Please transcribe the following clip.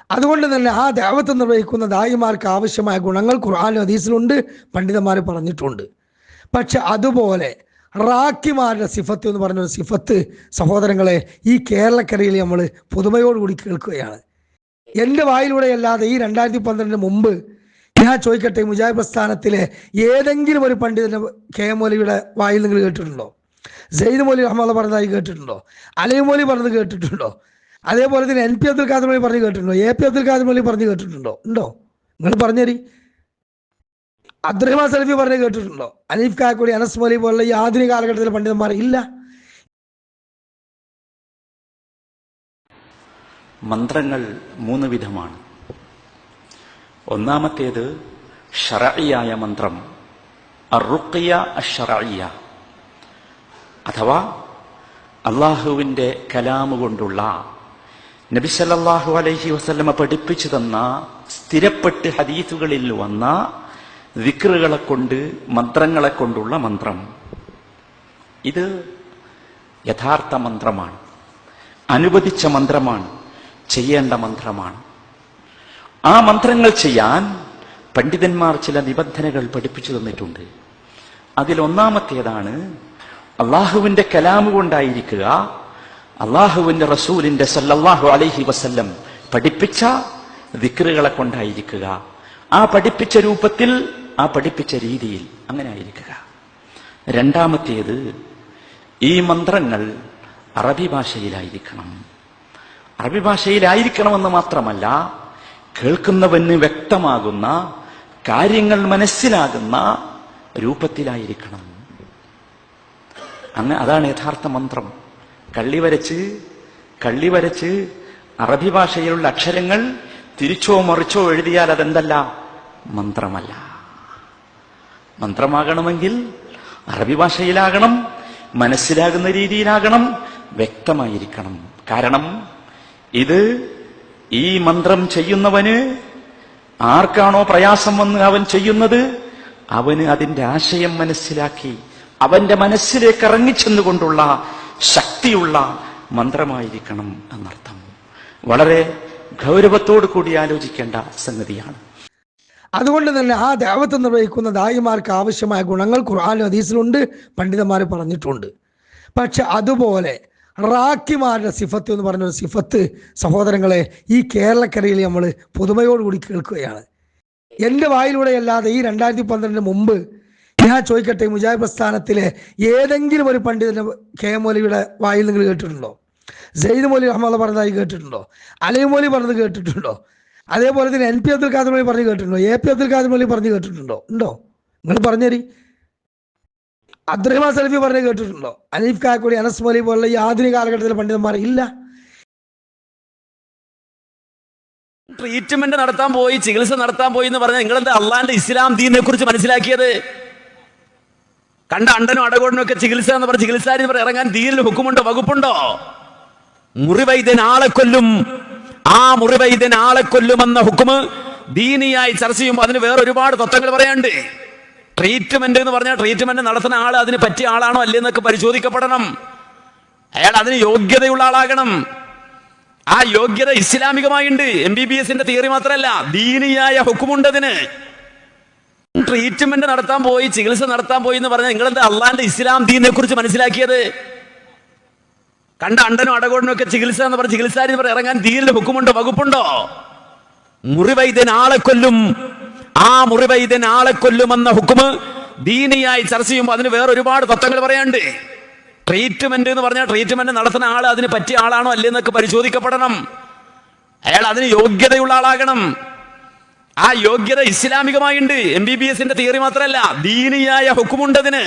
അതുകൊണ്ട് തന്നെ ആ ദഅവത്ത് നിർവഹിക്കുന്ന ദായിമാർക്ക് ആവശ്യമായ ഗുണങ്ങൾ ഖുർആനിലും ഹദീസിലുണ്ട്, പണ്ഡിതന്മാർ പറഞ്ഞിട്ടുണ്ട്. പക്ഷെ അതുപോലെ റാക്കിമാരുടെ സിഫത്ത് എന്ന് പറഞ്ഞൊരു സിഫത്ത് സഹോദരങ്ങളെ ഈ കേരളക്കരയിൽ നമ്മൾ പുതുമയോടുകൂടി കേൾക്കുകയാണ്. എൻ്റെ വായിലൂടെ അല്ലാതെ ഈ 2012 മുമ്പ് ഞാൻ ചോദിക്കട്ടെ, മുജാഹിദ് പ്രസ്ഥാനത്തിലെ ഏതെങ്കിലും ഒരു പണ്ഡിതനെ കെ എം മൗലവിയുടെ വായിൽ നിങ്ങൾ കേട്ടിട്ടുണ്ടോ? സെയ്ദ് മൗലവി റഹ്മത്തുള്ളാഹി പറഞ്ഞതായി കേട്ടിട്ടുണ്ടോ? അലി മൗലവി പറഞ്ഞത് കേട്ടിട്ടുണ്ടോ? അതേപോലെ തന്നെ NP അബ്ദുൽ ഖാദർ മൗലവി പറഞ്ഞു കേട്ടിട്ടുണ്ടോ? AP അബ്ദുൽ ഖാദർ മൗലവി പറഞ്ഞു കേട്ടിട്ടുണ്ടോ? ഉണ്ടോ? നിങ്ങൾ പറഞ്ഞേരി. അബ്ദുറഹ്മാൻ സലഫി പറഞ്ഞു കേട്ടിട്ടുണ്ടോ? അനീഫ് കാക്കോടി, അനസ് മൗലവി പോലുള്ള ഈ ആധുനിക കാലഘട്ടത്തിലെ പണ്ഡിതന്മാർ ഇല്ല. മന്ത്രങ്ങൾ 3 വിധമാണ്. ഒന്നാമത്തേത് ശറഇയായ മന്ത്രം, അർറുഖിയ അശ്ശറഇയ, അഥവാ അള്ളാഹുവിൻ്റെ കലാമ് കൊണ്ടുള്ള നബി സല്ലല്ലാഹു അലൈഹി വസല്ലമ പഠിപ്പിച്ചു തന്ന സ്ഥിരപ്പെട്ട് ഹദീസുകളിൽ വന്ന ദിക്റുകളെ കൊണ്ട്, മന്ത്രങ്ങളെ കൊണ്ടുള്ള മന്ത്രം. ഇത് യഥാർത്ഥ മന്ത്രമാണ്, അനുവദിച്ച മന്ത്രമാണ്, ചെയ്യേണ്ട മന്ത്രമാണ്. ആ മന്ത്രങ്ങൾ ചെയ്യാൻ പണ്ഡിതന്മാർ ചില നിബന്ധനകൾ പഠിപ്പിച്ചു തന്നിട്ടുണ്ട്. അതിലൊന്നാമത്തേതാണ് അള്ളാഹുവിന്റെ കലാമ് കൊണ്ടായിരിക്കുക, അള്ളാഹുവിന്റെ റസൂലിന്റെ സല്ലല്ലാഹു അലൈഹി വസല്ലം പഠിപ്പിച്ച ദിക്റുകളെ കൊണ്ടായിരിക്കുക. ആ പഠിപ്പിച്ച രൂപത്തിൽ, ആ പഠിപ്പിച്ച രീതിയിൽ അങ്ങനെ ആയിരിക്കുക. രണ്ടാമത്തേത്, ഈ മന്ത്രങ്ങൾ അറബി ഭാഷയിലായിരിക്കണം. അറബി ഭാഷയിലായിരിക്കണമെന്ന് മാത്രമല്ല, കേൾക്കുന്നവന് വ്യക്തമാകുന്ന, കാര്യങ്ങൾ മനസ്സിലാകുന്ന രൂപത്തിലായിരിക്കണം. അതാണ് യഥാർത്ഥ മന്ത്രം. കള്ളി വരച്ച് അറബി ഭാഷയിലുള്ള അക്ഷരങ്ങൾ തിരിച്ചോ മറിച്ചോ എഴുതിയാൽ അതെന്തല്ല? മന്ത്രമല്ല. മന്ത്രമാകണമെങ്കിൽ അറബി ഭാഷയിലാകണം, മനസ്സിലാകുന്ന രീതിയിലാകണം, വ്യക്തമായിരിക്കണം. കാരണം ഇത് ഈ മന്ത്രം ചെയ്യുന്നവന് ആർക്കാണോ പ്രയാസം വന്ന് അവൻ ചെയ്യുന്നത്, അവന് അതിന്റെ ആശയം മനസ്സിലാക്കി അവന്റെ മനസ്സിലേക്ക് ഇറങ്ങിച്ചെന്നുകൊണ്ടുള്ള ശക്തിയുള്ള മന്ത്രമായിരിക്കണം എന്നർത്ഥം. വളരെ ഗൗരവത്തോടു കൂടി ആലോചിക്കേണ്ട സംഗതിയാണ്. അതുകൊണ്ട് തന്നെ ആ ദഅവത്ത് നിർവഹിക്കുന്ന ദായിമാർക്ക് ആവശ്യമായ ഗുണങ്ങൾ ഖുർആനിലും ഹദീസിലുണ്ട്, പണ്ഡിതന്മാർ പറഞ്ഞിട്ടുണ്ട്. പക്ഷെ അതുപോലെ റാക്കിമാരുടെ സിഫത്ത് എന്ന് പറഞ്ഞൊരു സിഫത്ത് സഹോദരങ്ങളെ ഈ കേരളക്കരയിൽ നമ്മൾ പുതുമയോടുകൂടി കേൾക്കുകയാണ്. എൻ്റെ വായിലൂടെ അല്ലാതെ ഈ 2012 മുമ്പ് ഞാൻ ചോദിക്കട്ടെ, മുജാഹിദ് പ്രസ്ഥാനത്തിലെ ഏതെങ്കിലും ഒരു പണ്ഡിതനെ കെ എം മൗലവിയുടെ വായിൽ നിങ്ങൾ കേട്ടിട്ടുണ്ടോ? സെയ്ദ് മൗലവി റഹ്മത്തുള്ളാഹി പറഞ്ഞതായി കേട്ടിട്ടുണ്ടോ? അലി മൗലവി പറഞ്ഞത് കേട്ടിട്ടുണ്ടോ? അതേപോലെ തന്നെ NP അബ്ദുൽ ഖാദർ മൗലവി പറഞ്ഞു കേട്ടിട്ടുണ്ടോ? AP അബ്ദുൽ ഖാദർ മൗലവി പറഞ്ഞു കേട്ടിട്ടുണ്ടോ? ഉണ്ടോ? നിങ്ങൾ പറഞ്ഞേരി. അബ്ദുറഹ്മാൻ സലഫി പറഞ്ഞു കേട്ടിട്ടുണ്ടോ? അനീഫ് കാക്കോടി, അനസ് മൗലവി പോലുള്ള ഈ ആധുനിക കാലഘട്ടത്തിലെ പണ്ഡിതന്മാർ ഇല്ല. ട്രീറ്റ്മെന്റ് നടത്താൻ പോയി, ചികിത്സ നടത്താൻ പോയി എന്ന് പറഞ്ഞാൽ നിങ്ങളെന്താ അള്ളാന്റെ ഇസ്ലാം ദീനിനെ കുറിച്ച് മനസ്സിലാക്കിയത്? കണ്ട അണ്ടനും അടകോടനും ഒക്കെ ചികിത്സ എന്ന് പറഞ്ഞ ചികിത്സാരി ഇറങ്ങാൻ ദീനിൽ ഹുക്കുമുണ്ടോ, വകുപ്പുണ്ടോ? മുറിവൈദ്യൻ ആളെ കൊല്ലും, ആ മുറിവൈദ്യൻ ആളെ കൊല്ലുമെന്ന ഹുക്കുമ് ദീനിയായി ചർച്ച ചെയ്യുമ്പോൾ അതിന് വേറെ ഒരുപാട് തത്വങ്ങൾ പറയാനുണ്ട്. ട്രീറ്റ്മെന്റ് എന്ന് പറഞ്ഞാൽ ട്രീറ്റ്മെന്റ് നടത്തുന്ന ആൾ അതിന് പറ്റിയ ആളാണോ അല്ലെന്നൊക്കെ പരിശോധിക്കപ്പെടണം. അയാൾ അതിന് യോഗ്യതയുള്ള ആളാകണം. ആ യോഗ്യത ഇസ്ലാമികമായുണ്ട്. MBBSന്റെ തിയറി മാത്രമല്ല, ദീനിയായ ഹുക്കുമുണ്ട് അതിന്. ട്രീറ്റ്മെന്റ് നടത്താൻ പോയി, ചികിത്സ നടത്താൻ പോയി എന്ന് പറഞ്ഞാൽ നിങ്ങളെന്താ അള്ളാന്റെ ഇസ്ലാം ദീനിനെ കുറിച്ച് മനസ്സിലാക്കിയത്? കണ്ട അണ്ടനും അടകോടനും ഒക്കെ ചികിത്സ എന്ന് പറഞ്ഞ ചികിത്സാരി ഇറങ്ങാൻ ദീനിൽ ഹുക്കുമുണ്ടോ, വകുപ്പുണ്ടോ? മുറിവൈദ്യൻ ആളെ കൊല്ലും, ആ മുറിവൈദ്യൻ ആളെ കൊല്ലുമെന്ന ഹുക്കുമ് ദീനിയായി ചർച്ച ചെയ്യുമ്പോൾ അതിന് വേറെ ഒരുപാട് തത്വങ്ങൾ പറയാനുണ്ട്. ട്രീറ്റ്മെന്റ് എന്ന് പറഞ്ഞാൽ ട്രീറ്റ്മെന്റ് നടത്തുന്ന ആൾ അതിന് പറ്റിയ ആളാണോ അല്ലെന്നൊക്കെ പരിശോധിക്കപ്പെടണം. അയാൾ അതിന് യോഗ്യതയുള്ള ആളാകണം. ആ യോഗ്യത ഇസ്ലാമികമായുണ്ട്. MBBSന്റെ തിയറി മാത്രമല്ല, ദീനിയായ ഹുക്കുമുണ്ട് അതിന്.